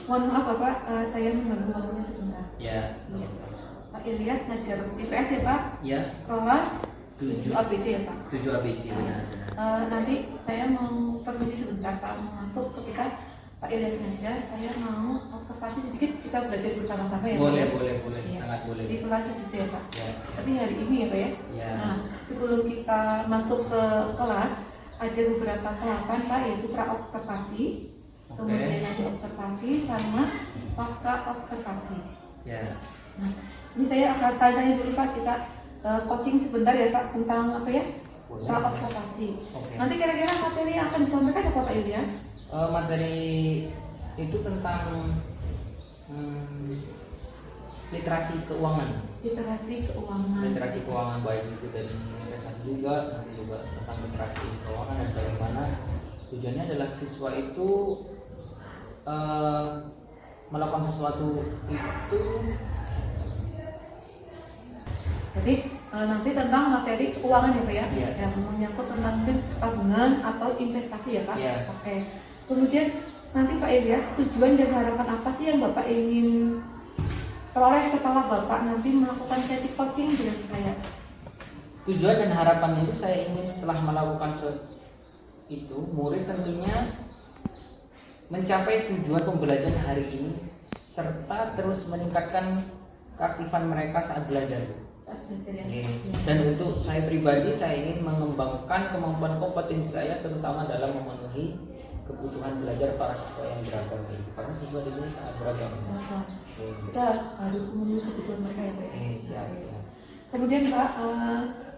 Mohon maaf Bapak, saya mengganggu waktunya sebentar. Ya. Iya. Pak Ilyas ngajar IPS ya Pak? Ya. Kelas 7 7 ABC ya Pak? 7 ABC benar. Nanti saya mau permisi sebentar Pak, mau masuk ketika Pak Ilyas ngajar, saya mau observasi sedikit, kita belajar bersama-sama ya Pak? Boleh, Ya? boleh, Iya. sangat boleh. Di kelas 7 ya Pak? Ya. Tapi hari ini ya Pak ya? Ya. Nah, sebelum kita masuk ke kelas, ada beberapa tahapan Pak, yaitu pra-observasi, kemudian nanti observasi, sama pasca observasi. Ya. Nah, ini saya akan tanya dulu Pak, kita coaching sebentar ya Pak, tentang apa ya? Pra-observasi. Nanti kira-kira materi yang akan disampaikan apa Pak Ilyas? Materi itu tentang literasi keuangan. Literasi keuangan. Literasi keuangan baik itu dari investasi juga, nanti juga tentang literasi keuangan dan bagaimana tujuannya adalah siswa itu melakukan sesuatu itu. Jadi nanti tentang materi keuangan ya Pak ya? Iya. Yang menyangkut tentang tabungan atau investasi ya Pak? Iya. Oke. Kemudian nanti Pak Ilyas, tujuan dan harapan apa sih yang Bapak ingin peroleh setelah Bapak nanti melakukan sesi coaching dengan saya? Tujuan dan harapan itu saya ingin setelah melakukan itu murid tentunya mencapai tujuan pembelajaran hari ini serta terus meningkatkan keaktifan mereka saat belajar. Dan untuk saya pribadi, saya ingin mengembangkan kemampuan kompetensi saya terutama dalam memenuhi kebutuhan belajar para siswa yang beragam ini. Karena siswa di sini sangat beragam. Kita harus memenuhi kebutuhan mereka ya Pak. Siap. Kemudian Pak,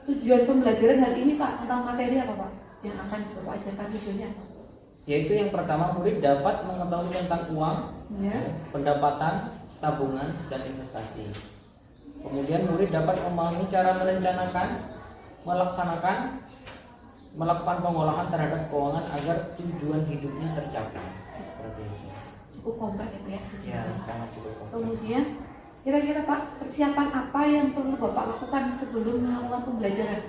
tujuan pembelajaran hari ini Pak tentang materi apa Pak? Yang akan Bapak ajarkan tujuannya apa? Yaitu yang pertama, murid dapat mengetahui tentang uang, pendapatan, tabungan, dan investasi. Kemudian murid dapat memahami cara merencanakan, melakukan pengolahan terhadap keuangan agar tujuan hidupnya tercapai. Seperti itu. Cukup kompleks ya Pak ya? Ya, sangat cukup kompleks. Kemudian kira-kira Pak, persiapan apa yang perlu Bapak lakukan sebelum melakukan pembelajaran?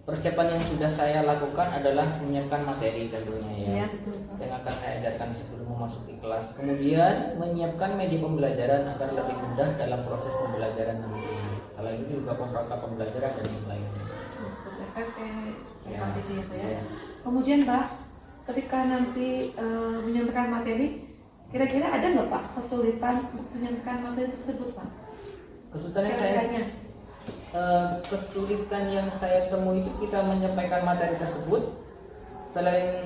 Persiapan yang sudah saya lakukan adalah menyiapkan materi tentunya ya. Iya, betul Pak. Yang akan saya ajarkan sebelum memasuki kelas. Kemudian menyiapkan media pembelajaran agar lebih mudah dalam proses pembelajaran nanti. Selain itu juga perangkat pembelajaran dan yang lainnya. Seperti FFP, Ya. itu ya Pak ya. Ya. Kemudian Pak, ketika nanti menyampaikan materi, kira-kira ada nggak Pak kesulitan untuk menyampaikan materi tersebut Pak? Kesulitan yang saya temui itu kita menyampaikan materi tersebut, selain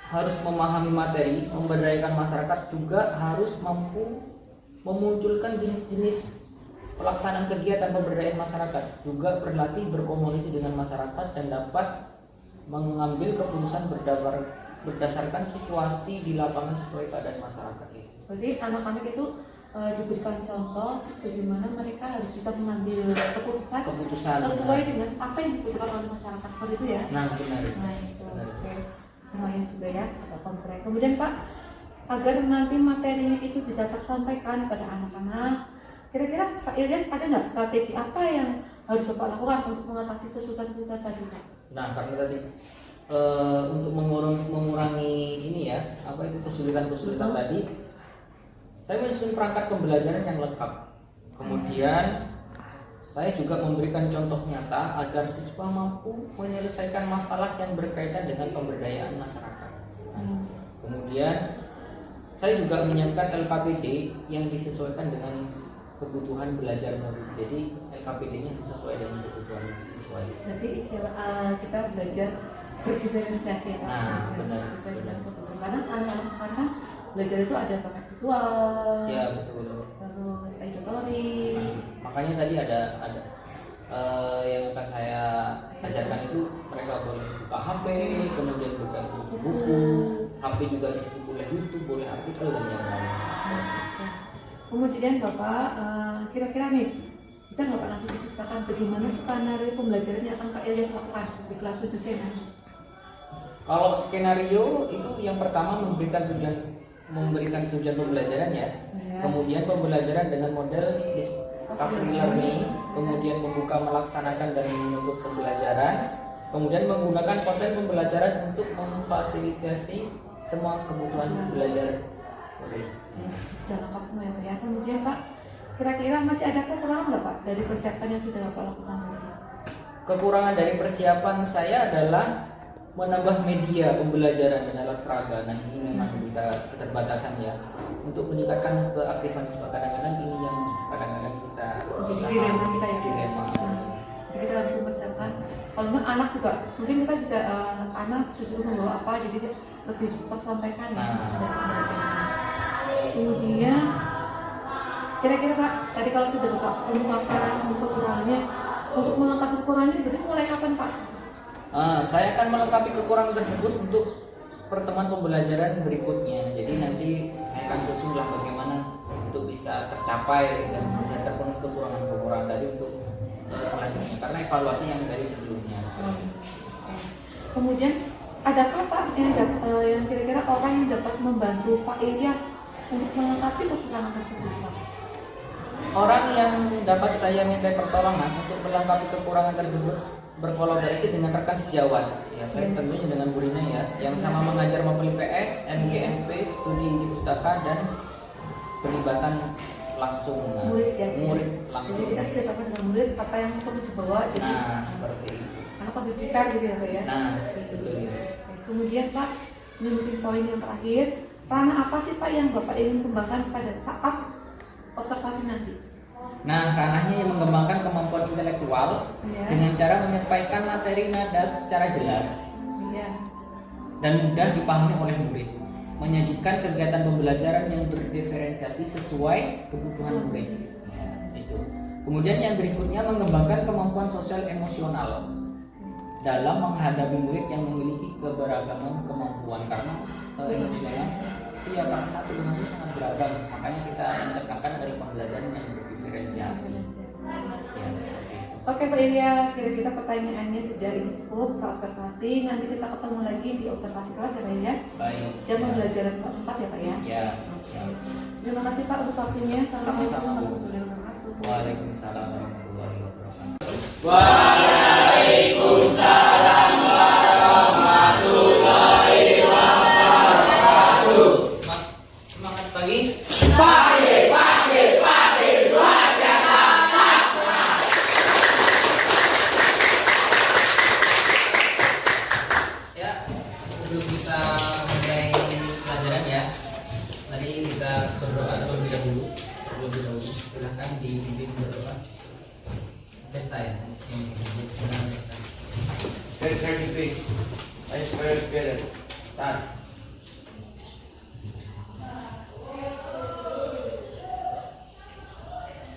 harus memahami materi, memberdayakan masyarakat, juga harus mampu memunculkan jenis-jenis pelaksanaan kegiatan pemberdayaan masyarakat, juga berlatih berkomunikasi dengan masyarakat dan dapat mengambil keputusan berdasarkan situasi di lapangan sesuai keadaan masyarakat itu. Jadi anak-anak itu diberikan contoh bagaimana mereka harus bisa mengambil keputusan sesuai dengan apa yang dibutuhkan oleh masyarakat, seperti itu ya. Nah, benar. Nah itu oke, lumayan juga ya kompleks. Kemudian Pak, agar nanti materinya itu bisa tersampaikan pada anak-anak, kira-kira Pak Ilyas ada nggak strategi apa yang harus Bapak lakukan untuk mengatasi kesulitan-kesulitan tadi Pak? Nah, karena tadi untuk mengurangi ini ya, apa itu kesulitan-kesulitan tadi, saya menyusun perangkat pembelajaran yang lengkap. Kemudian saya juga memberikan contoh nyata agar siswa mampu menyelesaikan masalah yang berkaitan dengan pemberdayaan masyarakat. Kemudian saya juga menyiapkan LKPD yang disesuaikan dengan kebutuhan belajar murid. Jadi LKPD-nya sesuai dengan kebutuhan siswa. Jadi istilah kita belajar berdiferensiasi ya Pak. Nah, benar. Sesuai dengan kebutuhan. Karena anak-anak sekarang kan belajar itu ada pakai visual, Ya betul. terus editori. Makanya tadi ada yang akan saya ajarkan itu mereka boleh buka HP, kemudian buka buku, HP juga boleh YouTube, boleh artikel dan yang lain. Kemudian Bapak kira-kira nih bisa nggak Pak nanti diceritakan bagaimana skenario pembelajaran yang akan Pak Ilyas lakukan di kelas 7C nanti? Kalau skenario itu yang pertama memberikan tujuan pembelajaran ya. Kemudian pembelajaran dengan model discovery learning, kemudian membuka, melaksanakan dan menuntut pembelajaran, kemudian menggunakan konten pembelajaran untuk memfasilitasi semua kebutuhan belajar. Ya, sudah lengkap semua ya Pak ya. Kemudian Pak, kira-kira masih ada kekurangan nggak Pak dari persiapan yang sudah Bapak lakukan tadi? Kekurangan dari persiapan saya adalah menambah media pembelajaran dan alat peraga. Nah ini memang kita keterbatasan ya untuk meningkatkan keaktifan siswa. Kadang-kadang ini yang kadang-kadang kita Jadi dilema kita ya. dilema. Jadi kita harus mempersiapkan. Kalau enggak anak juga, mungkin kita bisa anak disuruh membawa apa, jadi dia lebih tersampaikan ya. Kemudian kira-kira Pak, tadi kalau sudah Bapak ungkapkan kekurangannya, untuk melengkapi kekurangannya berarti mulai kapan Pak? Saya akan melengkapi kekurangan tersebut untuk pertemuan pembelajaran berikutnya. Jadi nanti saya akan susunlah bagaimana untuk bisa tercapai dan terpenuhi kekurangan-kekurangan tadi untuk selanjutnya. Karena evaluasi yang dari sebelumnya. Kemudian adakah Pak yang kira-kira orang yang dapat membantu Pak Ilyas untuk melengkapi kekurangan tersebut Pak? Orang yang dapat saya minta pertolongan untuk melengkapi kekurangan tersebut berkolaborasi dengan rekan sejawat ya, saya tentunya dengan Bu Rina ya, yang sama mengajar mapel IPS, MGMP, studi di pustaka dan pelibatan langsung Murid ya? Murid langsung. Jadi kita tidak sama dengan murid apa yang perlu dibawa, jadi Seperti itu. anak lebih pintar gitu ya Pak ya? Betul ya. Kemudian Pak, ini mungkin poin yang terakhir, ranah apa sih Pak yang Bapak ingin kembangkan pada saat observasi nanti? Nah, ranahnya yang mengembangkan kemampuan intelektual dengan cara menyampaikan materi nada secara jelas dan mudah dipahami oleh murid, menyajikan kegiatan pembelajaran yang berdiferensiasi sesuai kebutuhan murid. Itu. Kemudian yang berikutnya mengembangkan kemampuan sosial emosional dalam menghadapi murid yang memiliki keberagaman kemampuan, karena emosional itu ya para satu dengan itu sangat beragam, makanya kita yang tekankan dari pembelajaran yang berdiferensiasi. Oke Pak Ilyas, kira-kira pertanyaannya sejauh ini cukup Pak observasi. Nanti kita ketemu lagi di observasi kelas ya Pak Ilyas. Baik. Jam pembelajaran keempat ya Pak ya. Ya. Terima kasih Pak untuk waktunya. Assalamualaikum warahmatullahi wabarakatuh. Waalaikumsalam warahmatullahi wabarakatuh. Waalaikumsalam warahmatullahi wabarakatuh. Semangat pagi. Pagi, luar biasa. Ya, sebelum kita mulai pelajaran ya, mari kita berdoa terlebih dahulu. Silahkan dipimpin berdoa. Desta ya. Hey, 30 please. Let's pray together. Start.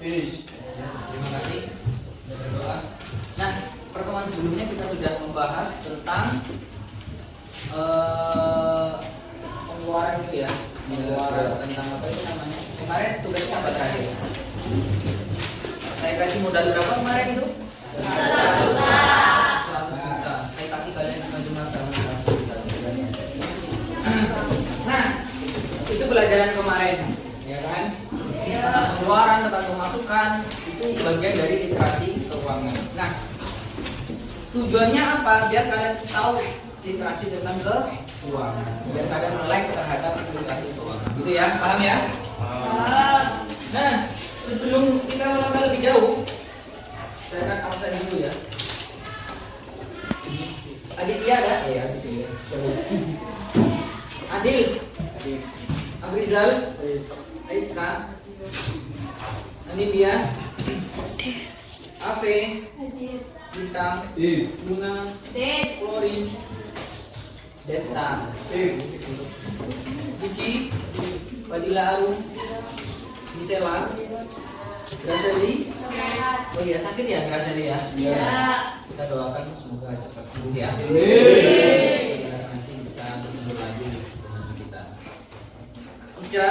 Finish. Terima kasih sudah berdoa. Nah, pertemuan sebelumnya kita sudah membahas tentang pengeluaran itu ya, pengeluaran tentang apa itu namanya. Kemarin tugasnya apa terakhir? Saya kasih modal berapa kemarin itu? 100 juta. Saya kasih kalian cuma 100 juta. Nah, itu pelajaran kemarin, ya kan? Tentang pengeluaran, tentang pemasukan, itu bagian dari literasi keuangan. Nah, tujuannya apa? Biar kalian tahu literasi tentang keuangan, biar kalian melek terhadap literasi keuangan. Gitu ya, paham ya? Nah, sebelum kita melangkah lebih jauh, saya akan absen dulu ya. Aditya ada? Iya, Aditya. Adil, Abrizal, Aiska, ini dia, Ave, Bintang, Bunga, Florin, Desta, Buki, Fadila Arum, Misela, Graseli. Oh iya, sakit ya Graseli ya? Iya. Kita doakan semoga cepat sembuh ya. Biar nanti bisa bertemu lagi dengan kita. Ica,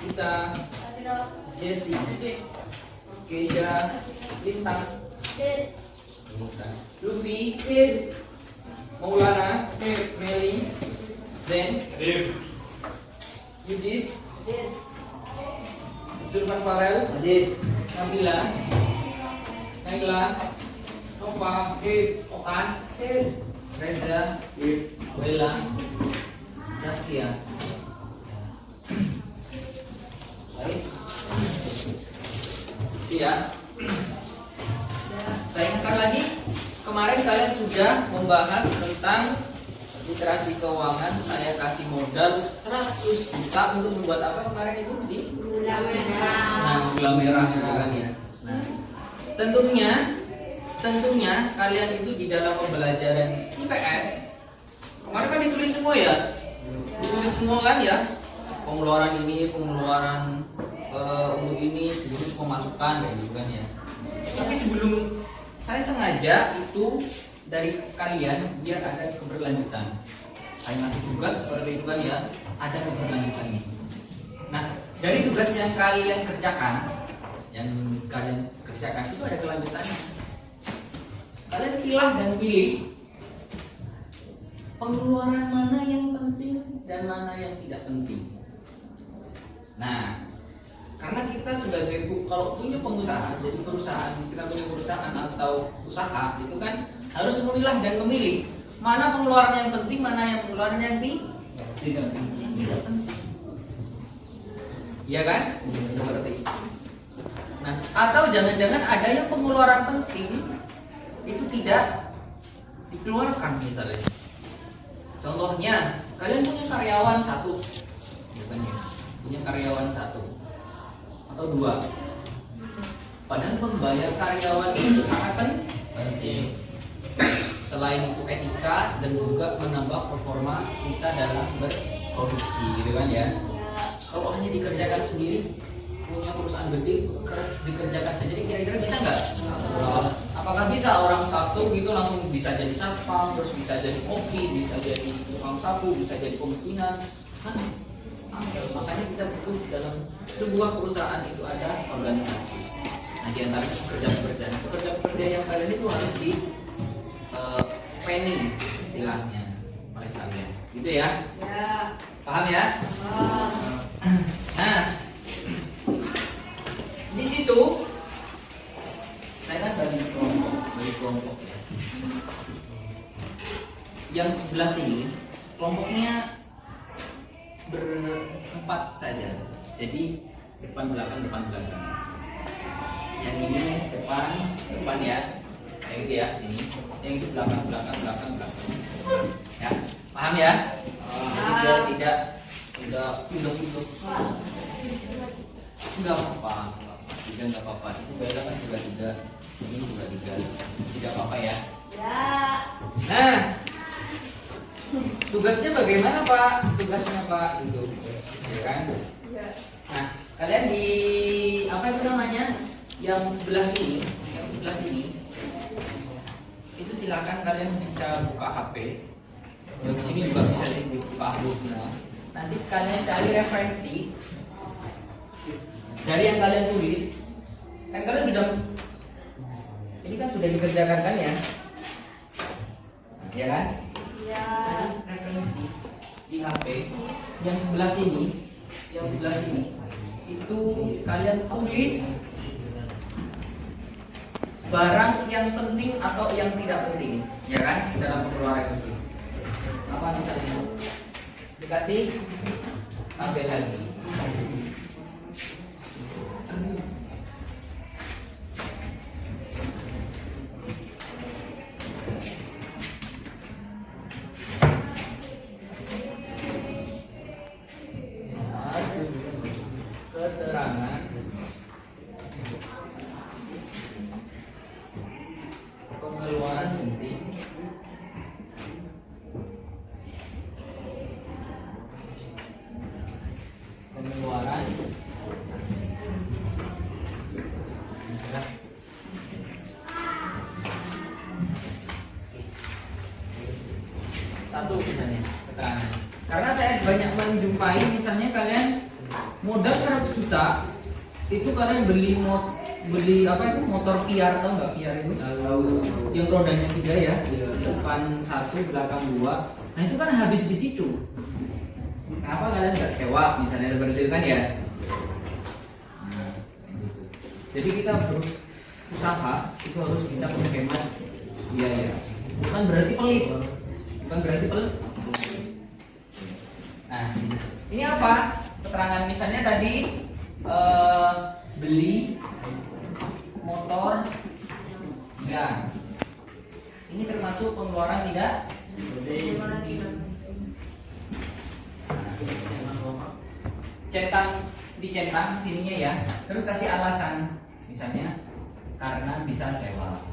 kita, Jesse, Keisha, Lintang, Luffy, Maulana, Meli, Zen, Yudis, Zulfan Farel, Nabila, Naila, Nova, Okan, Reza, Wela, Saskia. Itu ya. Saya ingatkan lagi, kemarin kalian sudah membahas tentang literasi keuangan. Saya kasih modal 100 juta untuk membuat apa kemarin itu di Gula merah. nah, gula merah gitu kan ya. Nah, tentunya kalian itu di dalam pembelajaran IPS kemarin kan ditulis semua ya, ditulis semua kan ya, pengeluaran ini, pengeluaran untuk ini, terus pemasukan kayak gitu kan ya. Tapi sebelum saya sengaja itu dari kalian biar ada keberlanjutan. Saya ngasih tugas seperti itu kan ya, ada keberlanjutannya. Nah, dari tugas yang kalian kerjakan itu ada kelanjutannya. Kalian pilih dan pilih pengeluaran mana yang penting dan mana yang tidak penting. Nah, karena kita sebagai kalau punya pengusaha, jadi perusahaan, kita punya perusahaan atau usaha itu kan harus memilah dan memilih mana pengeluaran yang penting, mana yang pengeluaran yang tidak penting. Iya kan? Seperti itu. Nah, atau jangan-jangan ada yang pengeluaran penting itu tidak dikeluarkan misalnya. Contohnya, kalian punya karyawan satu, misalnya, punya karyawan satu atau dua. Padahal membayar karyawan itu sangat penting. Selain itu etika dan juga menambah performa kita dalam berproduksi, gitu kan ya. Kalau hanya dikerjakan sendiri, punya perusahaan gede dikerjakan sendiri, kira-kira bisa nggak? Apakah bisa orang satu gitu langsung bisa jadi satpam, terus bisa jadi kopi, bisa jadi tukang sapu, bisa jadi pemimpinan? Makanya kita butuh dalam sebuah perusahaan itu ada organisasi. Nah, di antara pekerjaan yang kalian itu harus di planning istilahnya oleh kalian, gitu ya? Ya. Paham ya? Nah, di situ saya kan bagi kelompok ya. Yang sebelah sini kelompoknya berempat saja. Jadi depan belakang. Yang ini depan ya. Yang itu ya sini. Yang itu belakang. Ya, paham ya? Tidak pindah. Enggak apa-apa. Itu beda kan juga tiga. Ini juga tiga. Tidak apa-apa ya. Ya. Nah, tugasnya bagaimana Pak? Tugasnya Pak itu, ya kan? Ya. Nah, kalian di apa itu namanya? Yang sebelah sini itu silakan kalian bisa buka HP. Yang di sini juga bisa dibuka HP semua. Nanti kalian cari referensi dari yang kalian tulis. Kan kalian sudah ini kan sudah dikerjakan kan ya? Ya kan? Ya. Referensi di HP yang sebelah sini itu kalian tulis barang yang penting atau yang tidak penting, ya kan, dalam pengeluaran itu. Apa misalnya? Dikasih tabel lagi. Keterangan pengeluaran penting satu misalnya keterangan. Karena saya banyak menjumpai misalnya kalian modal 100 juta itu kalian beli apa itu motor VR, tau nggak VR itu? Yang rodanya 3 ya, depan 1 belakang 2. Nah itu kan habis di situ. Kenapa kalian nggak sewa misalnya seperti itu kan ya? Nah, gitu. Jadi kita berusaha itu harus bisa menghemat biaya. Bukan berarti pelit. Nah, ini apa? Keterangan misalnya tadi beli motor hilang. Ini termasuk pengeluaran tidak dicentang sininya ya. Terus kasih alasan, misalnya karena bisa sewa.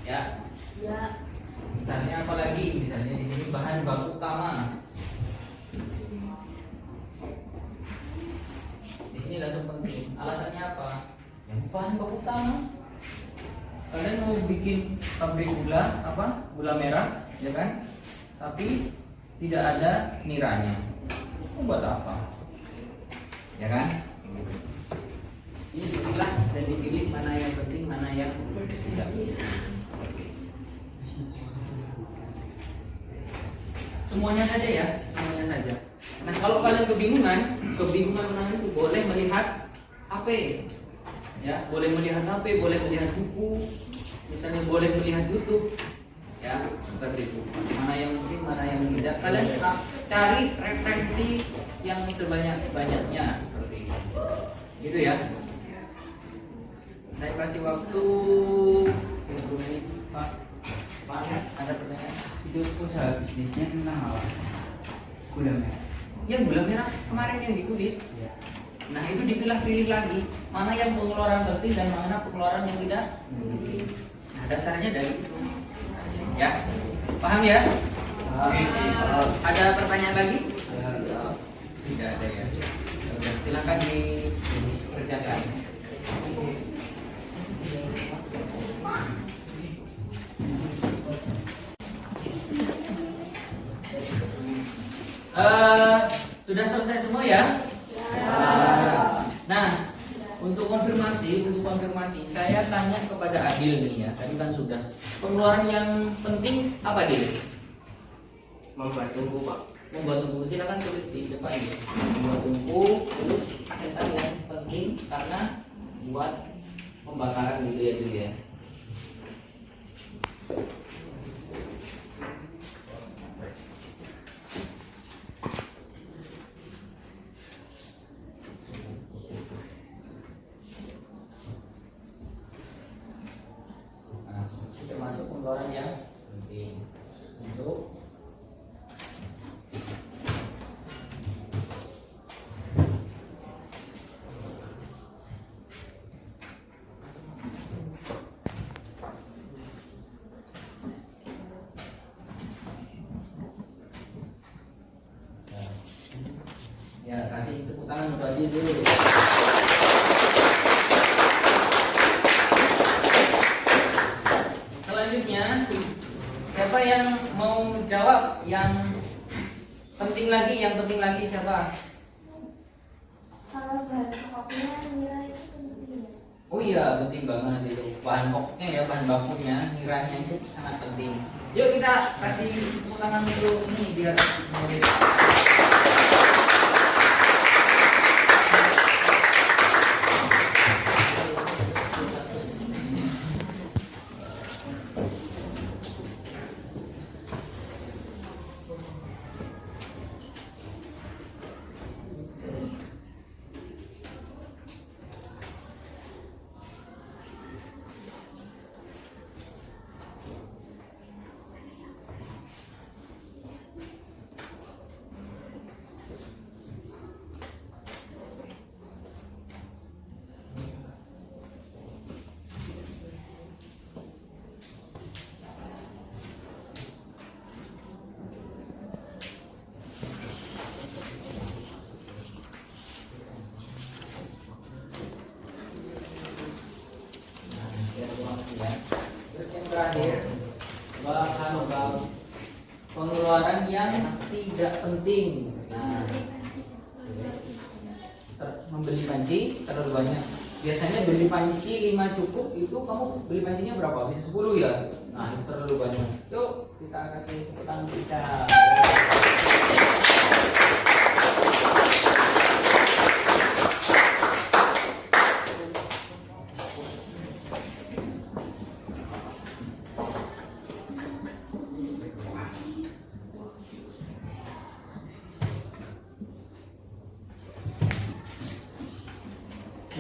Ya. Ya. Misalnya apa lagi? Misalnya di sini bahan baku utama. Di sini langsung penting. Alasannya apa? Yang bahan baku utama. Kalian mau bikin pabrik gula apa? Gula merah, ya kan? Tapi tidak ada niranya. Buat apa? Ya kan? Ini dipilah dan dipilih mana yang penting, mana yang tidak. Oke. Semuanya saja ya, semuanya saja. Nah, kalau kalian kebingungan tentang itu boleh melihat HP. Ya, boleh melihat HP, boleh melihat buku, misalnya boleh melihat YouTube. Ya, seperti itu. Mana yang mungkin, mana yang tidak. Kalian cari referensi yang sebanyak-banyaknya seperti itu. Gitu ya. Saya kasih waktu 20 menit, Pak. Pak, ada pertanyaan? Itu usaha bisnisnya tentang apa? Gula merah. Yang gula merah kemarin yang ditulis. Nah, itu dipilah-pilih lagi mana yang pengeluaran penting dan mana pengeluaran yang tidak. Nah, dasarnya dari itu. Ya, paham ya? Ada pertanyaan lagi? Tidak ada ya. Silakan dikerjakan. Sudah selesai semua ya? Nah, untuk konfirmasi, saya tanya kepada Adil nih ya. Tadi kan sudah. Pengeluaran yang penting apa Adil? Membuat tunggu Pak. Membuat tungku. Silakan tulis di depan ya. Membuat tungku, terus centang yang penting karena buat pembakaran gitu ya dulu ya. Termasuk pengeluaran yang penting untuk ya, kasih tepuk tangan untuk Adi dulu. Selanjutnya, siapa yang mau jawab yang penting lagi siapa? Kalau bahan pokoknya nilai itu penting ya. Oh iya, penting banget itu. Bahan pokoknya ya, bahan bakunya, niranya itu sangat penting. Yuk kita kasih tepuk tangan untuk ini biar nulis. Ya. Terus yang terakhir, pengeluaran yang tidak penting. Nah, membeli panci terlalu banyak. Biasanya beli panci 5 cukup, itu kamu beli pancinya berapa? Bisa 10 ya? Nah, itu terlalu banyak. Yuk kita kasih tepuk tangan kita.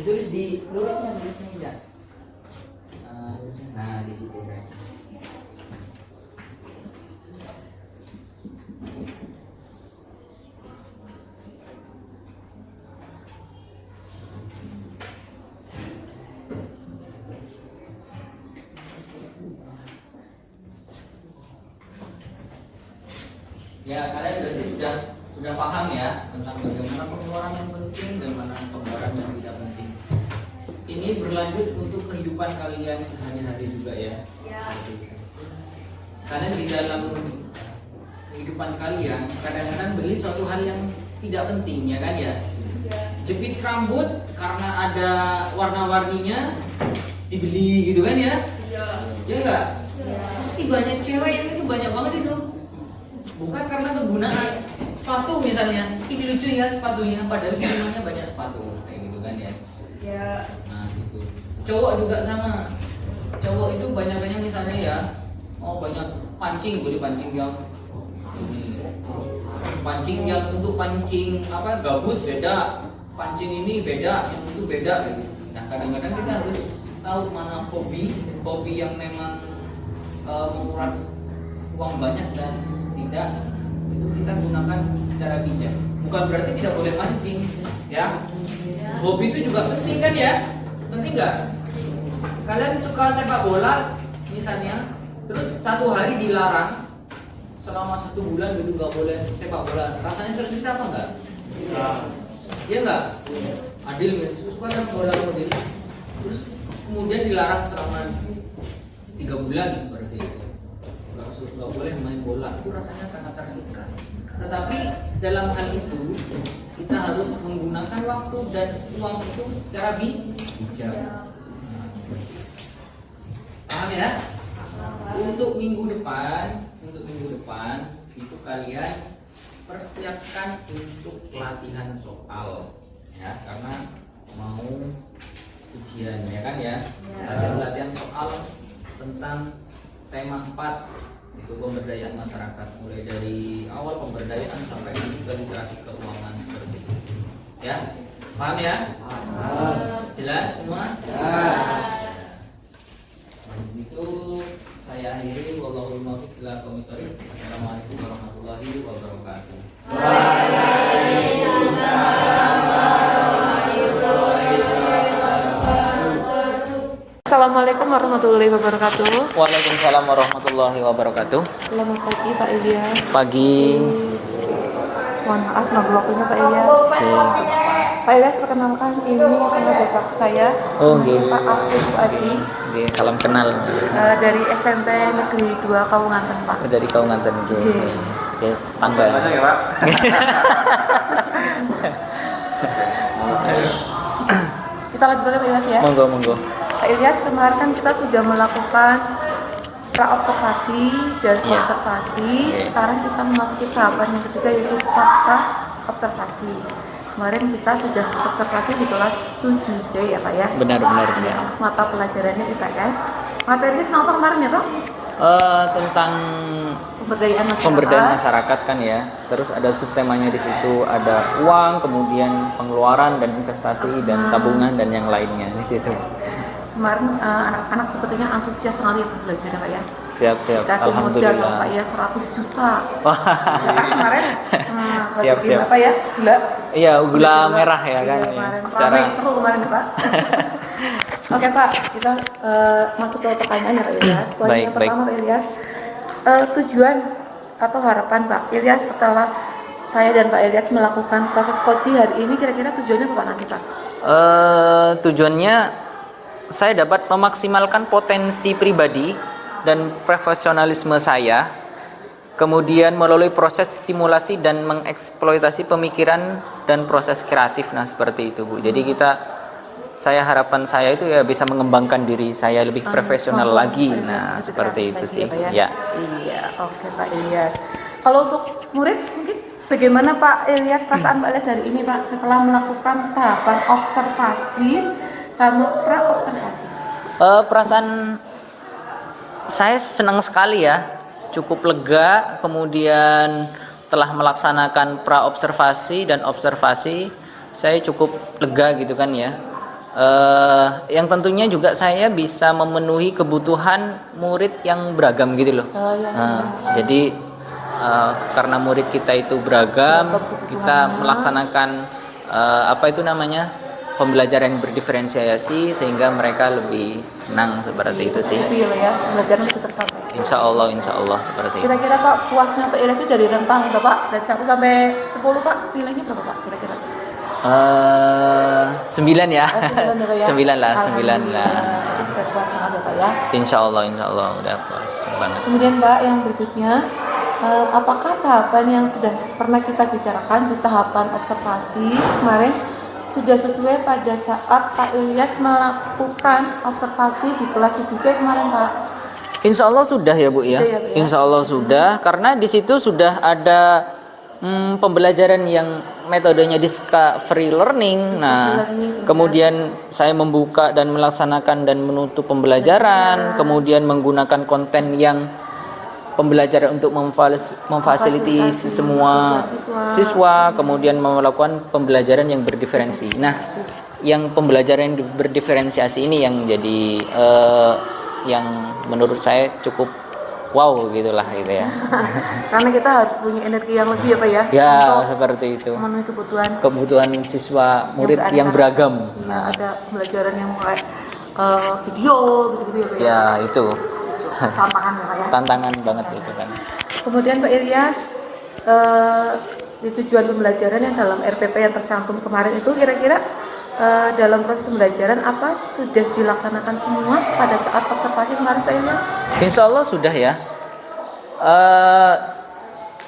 Ditulis di lurisnya ya. Nah, di situ kan. Ya, kalian berarti sudah paham ya tentang bagaimana pengeluaran yang penting dan mana pengeluaran yang tidak penting. Ini berlanjut untuk kehidupan kalian sehari-hari juga ya. Ya. Kalian di dalam kehidupan kalian kadang-kadang beli suatu hal yang tidak penting ya kan ya. Jepit rambut karena ada warna-warninya dibeli gitu kan ya. Iya. Ya enggak? Pasti banyak cewek yang itu banyak banget itu. Bukan karena kegunaan sepatu misalnya, ini lucu ya sepatunya, padahal di rumahnya banyak sepatu kayak gitu kan ya. Ya. Nah gitu. Cowok juga sama. Cowok itu banyak-banyak misalnya ya, banyak pancing, boleh pancing yang ini, pancing yang untuk pancing apa gabus beda, pancing ini beda, yang itu beda gitu. Nah kadang-kadang kita harus tahu mana hobi yang memang menguras uang banyak dan tidak, itu kita gunakan secara bijak. Bukan berarti tidak boleh pancing ya. Hobi itu juga penting kan ya, penting nggak? Kalian suka sepak bola misalnya, terus satu hari dilarang selama 1 bulan gitu nggak boleh sepak bola, rasanya tersiksa apa enggak? Iya nggak? Adil suka sepak bola Adil, terus kemudian dilarang selama 3 bulan berarti nggak boleh main bola, itu rasanya sangat tersiksa. Tetapi dalam hal itu kita harus menggunakan waktu dan uang itu secara bijak. Paham ya? Untuk minggu depan itu kalian persiapkan untuk latihan soal ya, karena mau ujian ya kan ya. Latihan soal tentang tema 4 itu pemberdayaan masyarakat, mulai dari awal pemberdayaan sampai nanti ke literasi keuangan seperti itu. Ya, paham ya? Jelas semua? Itu saya akhiri. Wallahul muwaffiq ila aqwamit thoriq. Assalamualaikum warahmatullahi wabarakatuh. Assalamualaikum warahmatullahi wabarakatuh. Waalaikumsalam warahmatullahi wabarakatuh. Selamat pagi Pak Ilyas. Pagi. Mohon maaf nggak waktunya Pak Ilyas. Oke. Pak Ilyas perkenalkan ini teman bapak saya, Oh, nggih. Pak Afif Adi Nggih, salam kenal. dari SMP Negeri 2 Kaunganten Pak. Dari Kaunganten nggih. Nggih. Oke, tangga. ya Pak? Kita lanjutkan Pak Ilyas ya. Monggo. Pak Ilyas, kemarin kan kita sudah melakukan pra-observasi dan Iya. observasi. Oke. Sekarang kita memasuki tahapan yang ketiga yaitu pasca observasi. Kemarin kita sudah observasi di kelas 7C ya Pak ya. Benar. Mata pelajarannya IPS. Materinya tentang apa kemarin ya Pak? Tentang Pemberdayaan masyarakat kan ya. Terus ada subtemanya di situ, ada uang, kemudian pengeluaran dan investasi dan tabungan dan yang lainnya di situ. Kemarin anak-anak sepertinya antusias sekali belajar ya Pak ya. Siap. Kasih modal Alhamdulillah. Pak ya 100 juta. Wah. Kemarin Siap. apa ya? Gula. Iya, gula merah ya kan. Iya, kemarin. Secara Ramai seru kemarin ya Pak. Oke Pak, kita masuk ke pertanyaan ya Pak Ilyas. Poin Baik, yang pertama Pak Ilyas, tujuan atau harapan Pak Ilyas setelah saya dan Pak Ilyas melakukan proses coaching hari ini, kira-kira tujuannya apa nanti Pak? Tujuannya saya dapat memaksimalkan potensi pribadi dan profesionalisme saya, kemudian melalui proses stimulasi dan mengeksploitasi pemikiran dan proses kreatif. Nah seperti itu Bu. Jadi harapan saya itu ya bisa mengembangkan diri saya lebih profesional lagi. Nah seperti itu sih ya. Iya, oke Pak Ilyas. Kalau untuk murid mungkin bagaimana Pak Ilyas, perasaan Pak Ilyas hari ini Pak setelah melakukan tahapan observasi sama pra-observasi? Perasaan saya senang sekali ya, cukup lega. Kemudian telah melaksanakan pra-observasi dan observasi, saya cukup lega gitu kan ya. yang tentunya juga saya bisa memenuhi kebutuhan murid yang beragam gitu loh. Oh, iya, iya. Jadi karena murid kita itu beragam, Beragam kita kebutuhannya. melaksanakan apa itu namanya, pembelajaran yang berdiferensiasi sehingga mereka lebih tenang seperti itu sih. Itu ya Pak ya, pembelajaran itu tersampaikan. Insya Allah seperti itu. Kira-kira Pak puasnya Pak Ilyas itu dari rentang berapa Pak? Dari 1 sampai 10 Pak, nilainya berapa Pak kira-kira? 9 ya. Oh, 9 ya Pak ya? 9 lah, 9 lah. Alhamdulillah. Sudah puas banget ya Pak ya. Insya Allah udah puas banget. Kemudian Mbak yang berikutnya, apakah tahapan yang sudah pernah kita bicarakan di tahapan observasi kemarin sudah sesuai pada saat Pak Ilyas melakukan observasi di kelas 7C kemarin Pak? Insya Allah sudah ya Bu ya. Sudah ya, Bu, ya? Insya Allah sudah, karena di situ sudah ada pembelajaran yang metodenya discovery learning. Nah, learning, kemudian saya membuka dan melaksanakan dan menutup pembelajaran, kemudian menggunakan konten yang pembelajaran untuk memfasilitasi semua siswa, kemudian melakukan pembelajaran yang berdiferensi. Nah, yang pembelajaran yang berdiferensiasi ini yang jadi yang menurut saya cukup wow gitulah gitu ya. Karena kita harus punya energi yang lebih ya Pak ya, Ya, untuk seperti itu. memenuhi Kebutuhan siswa murid yang beragam. Nah, ada pembelajaran yang mulai video gitu-gitu ya Pak ya. Ya, itu Tantangan ya Pak ya. tantangan banget itu kan. Kemudian Pak Ilyas, di tujuan pembelajaran yang dalam RPP yang tercantum kemarin itu kira-kira dalam proses pembelajaran apa sudah dilaksanakan semua pada saat observasi kemarin Pak Ilyas? Insya Allah sudah ya.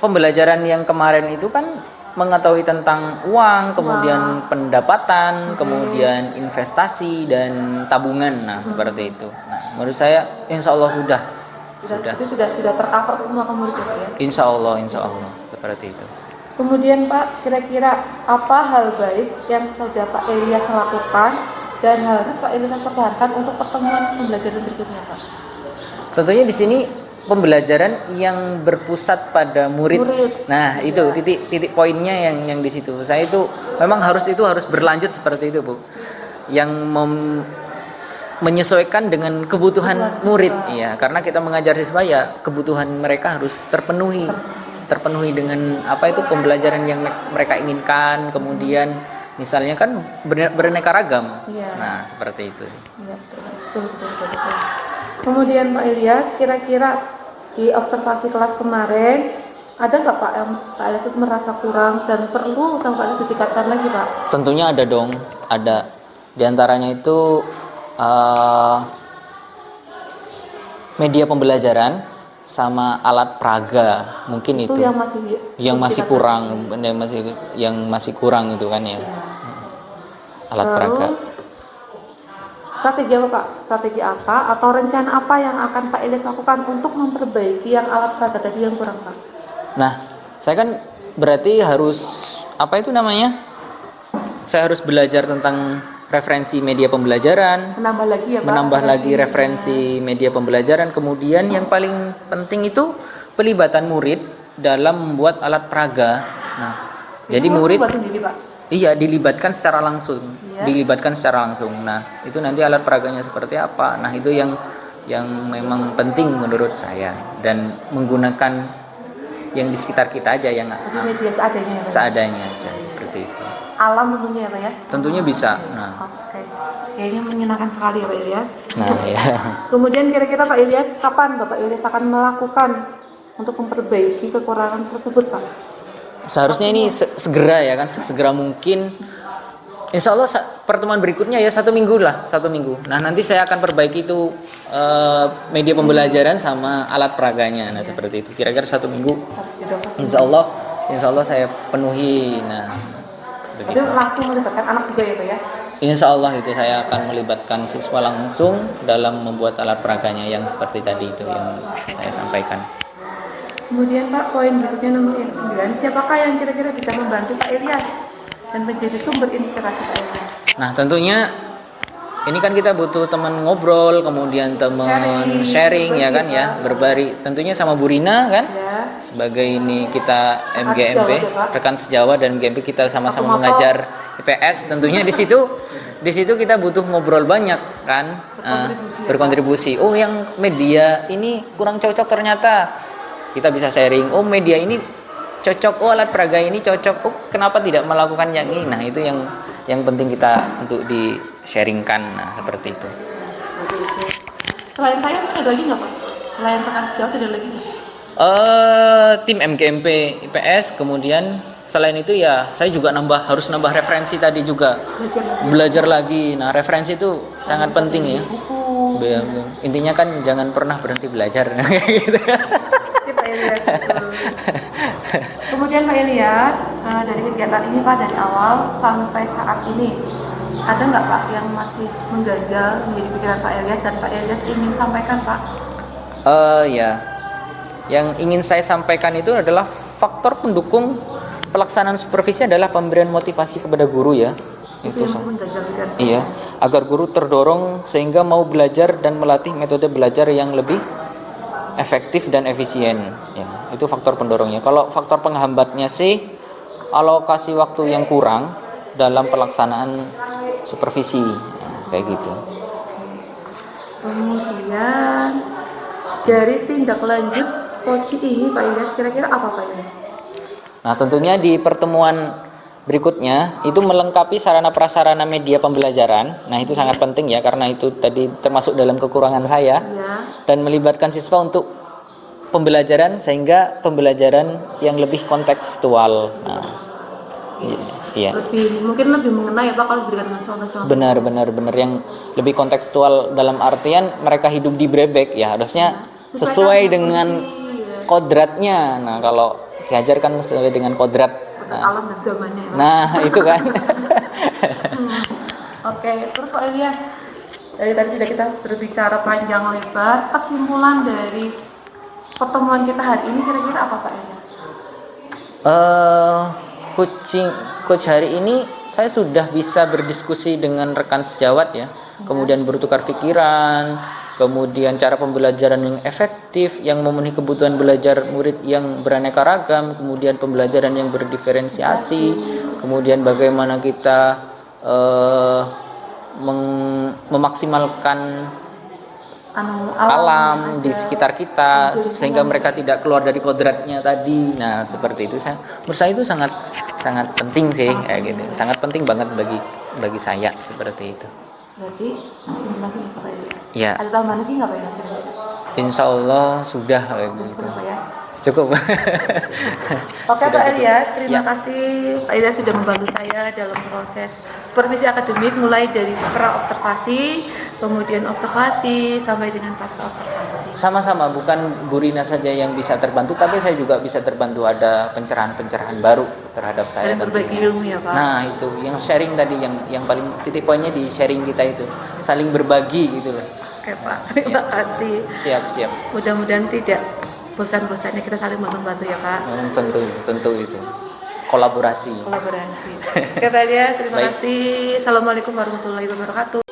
Pembelajaran yang kemarin itu kan mengetahui tentang uang, kemudian pendapatan, kemudian investasi dan tabungan. Nah, seperti itu. Nah, menurut saya insya Allah sudah. Itu sudah tercover semua ke murid ya Pak ya? Insya Allah seperti itu. Kemudian Pak, kira-kira apa hal baik yang sudah Pak Ilyas lakukan dan harus Pak Ilyas pertahankan untuk pertemuan pembelajaran berikutnya Pak? Tentunya di sini pembelajaran yang berpusat pada murid. Nah, itu titik poinnya yang di situ. Saya itu memang harus berlanjut seperti itu, Bu. Yang menyesuaikan dengan kebutuhan murid, iya. Karena kita mengajar siswa ya kebutuhan mereka harus terpenuhi dengan apa itu pembelajaran yang mereka inginkan. Kemudian misalnya kan beraneka ragam. Iya. Nah, seperti itu. Iya, betul. Kemudian Pak Ilyas, kira-kira di observasi kelas kemarin ada nggak Pak yang Pak Ilyas itu merasa kurang dan perlu sama Pak Ilyas ditingkatkan lagi Pak? Tentunya ada dong, ada. Di antaranya itu media pembelajaran sama alat peraga, mungkin itu yang masih kurang itu kan ya. Alat peraga. Strategi apa Pak? Strategi apa atau rencana apa yang akan Pak Ilyas lakukan untuk memperbaiki yang alat peraga tadi yang kurang Pak? Nah, saya kan berarti harus apa itu namanya? Saya harus belajar tentang referensi media pembelajaran, Menambah lagi ya Pak? menambah lagi referensi media pembelajaran. Kemudian yang paling penting itu pelibatan murid dalam membuat alat peraga. Nah, jadi murid sendiri, Pak? Iya, dilibatkan secara langsung. Iya. Nah, itu nanti alat peraganya seperti apa. Nah, itu yang memang penting menurut saya, dan menggunakan yang di sekitar kita aja yang media seadanya ya Pak? Seadanya aja seperti itu. Alam tentunya ya Pak ya? Tentunya bisa. Nah, Oke. Kayaknya menyenangkan sekali ya Pak Ilyas. nah ya. Kemudian kira-kira Pak Ilyas, kapan Bapak Ilyas akan melakukan untuk memperbaiki kekurangan tersebut Pak? Seharusnya ini segera ya kan, segera mungkin. Insya Allah pertemuan berikutnya ya 1 minggu lah, 1 minggu. Nah, nanti saya akan perbaiki itu media pembelajaran sama alat peraganya. Nah, seperti itu. Kira-kira 1 minggu. Insya Allah saya penuhi. Nah, begitu. Itu langsung melibatkan anak juga ya Pak ya? Insya Allah itu saya akan melibatkan siswa langsung dalam membuat alat peraganya yang seperti tadi itu yang saya sampaikan. Kemudian Pak, poin berikutnya nomor yang 9, siapakah yang kira-kira bisa membantu Pak Ilyas dan menjadi sumber inspirasi Pak Ilyas? Nah, tentunya ini kan kita butuh teman ngobrol, kemudian teman sharing ya kan ya, berbari tentunya sama Bu Rina kan, Ya. sebagai ini kita MGMP, sejawat ya, Pak. rekan sejawat dan MGMP, kita sama-sama mengajar IPS. Tentunya di situ di situ kita butuh ngobrol banyak kan, berkontribusi. Oh, yang media ini kurang cocok ternyata. Kita bisa sharing. Oh, media ini cocok. Oh, alat peraga ini cocok. Oh, kenapa tidak melakukan yang ini? Nah, itu yang penting kita untuk di sharingkan. Nah, seperti itu. Seperti itu. Selain saya mungkin ada lagi nggak Pak? Selain rekan sejawat ada lagi nggak? Tim MGMP IPS, kemudian selain itu ya saya juga harus nambah referensi tadi juga, belajar lagi. Nah, referensi itu sangat penting ya. Buku. Intinya kan jangan pernah berhenti belajar gitu. Sip, Pak Ilyas. Kemudian Pak Ilyas, dari kegiatan ini Pak, dari awal sampai saat ini ada nggak Pak yang masih mengganjal menjadi pikiran Pak Ilyas dan Pak Ilyas ingin sampaikan Pak? Ya, yang ingin saya sampaikan itu adalah faktor pendukung pelaksanaan supervisi adalah pemberian motivasi kepada guru ya. Itu yang masih mengganjal pikiran. Iya, agar guru terdorong sehingga mau belajar dan melatih metode belajar yang lebih efektif dan efisien. Ya, itu faktor pendorongnya. Kalau faktor penghambatnya sih alokasi waktu yang kurang dalam pelaksanaan supervisi, ya, kayak gitu. Kemudian dari tindak lanjut Koci ini Pak Ilyas kira-kira apa Pak Ilyas? Nah, tentunya di pertemuan berikutnya itu melengkapi sarana prasarana media pembelajaran. Nah, itu sangat penting ya, karena itu tadi termasuk dalam kekurangan saya. Ya. Dan melibatkan siswa untuk pembelajaran sehingga pembelajaran yang lebih kontekstual. Nah, iya. Mungkin lebih mengena ya Pak kalau diberikan dengan contoh-contoh. Benar yang lebih kontekstual dalam artian mereka hidup di Brebek ya, harusnya sesuai dengan kodratnya. Nah, kalau diajar kan sesuai dengan kodrat. Alam dan zamannya. Ya, nah itu kan. Oke, terus Pak Ilyas, dari tadi sudah kita berbicara panjang lebar. Kesimpulan dari pertemuan kita hari ini kira-kira apa Pak Ilyas? Coach hari ini saya sudah bisa berdiskusi dengan rekan sejawat ya, kemudian bertukar pikiran, kemudian cara pembelajaran yang efektif, yang memenuhi kebutuhan belajar murid yang beraneka ragam, kemudian pembelajaran yang berdiferensiasi, kemudian bagaimana kita memaksimalkan alam di sekitar kita sehingga mereka tidak keluar dari kodratnya tadi. Nah, seperti itu. Menurut saya itu sangat penting sih, kayak gitu. Sangat penting banget bagi saya seperti itu. Berarti masih lagi ya Pak Ilyas? Ya. Ada tambahan lagi nggak Pak Ilyas? Insya Allah sudah kayak gitu. Cukup ya? Cukup. Oke Pak Ilyas, terima Ya. kasih Pak Ilyas sudah membantu saya dalam proses supervisi akademik mulai dari pra observasi, kemudian observasi sampai dengan pasca observasi. Sama-sama, bukan Bu Rina saja yang bisa terbantu, tapi saya juga bisa terbantu, ada pencerahan-pencerahan baru terhadap saya. Dan berbagi ilmu ya Pak. Nah, itu yang sharing tadi, yang paling titik poinnya di sharing kita itu, saling berbagi gitu loh. Oke Pak, terima kasih. Siap. Mudah-mudahan tidak bosan-bosannya kita saling membantu ya Pak. Tentu itu. Kolaborasi. Oke Pak Ilyas, terima Baik. kasih. Assalamualaikum warahmatullahi wabarakatuh.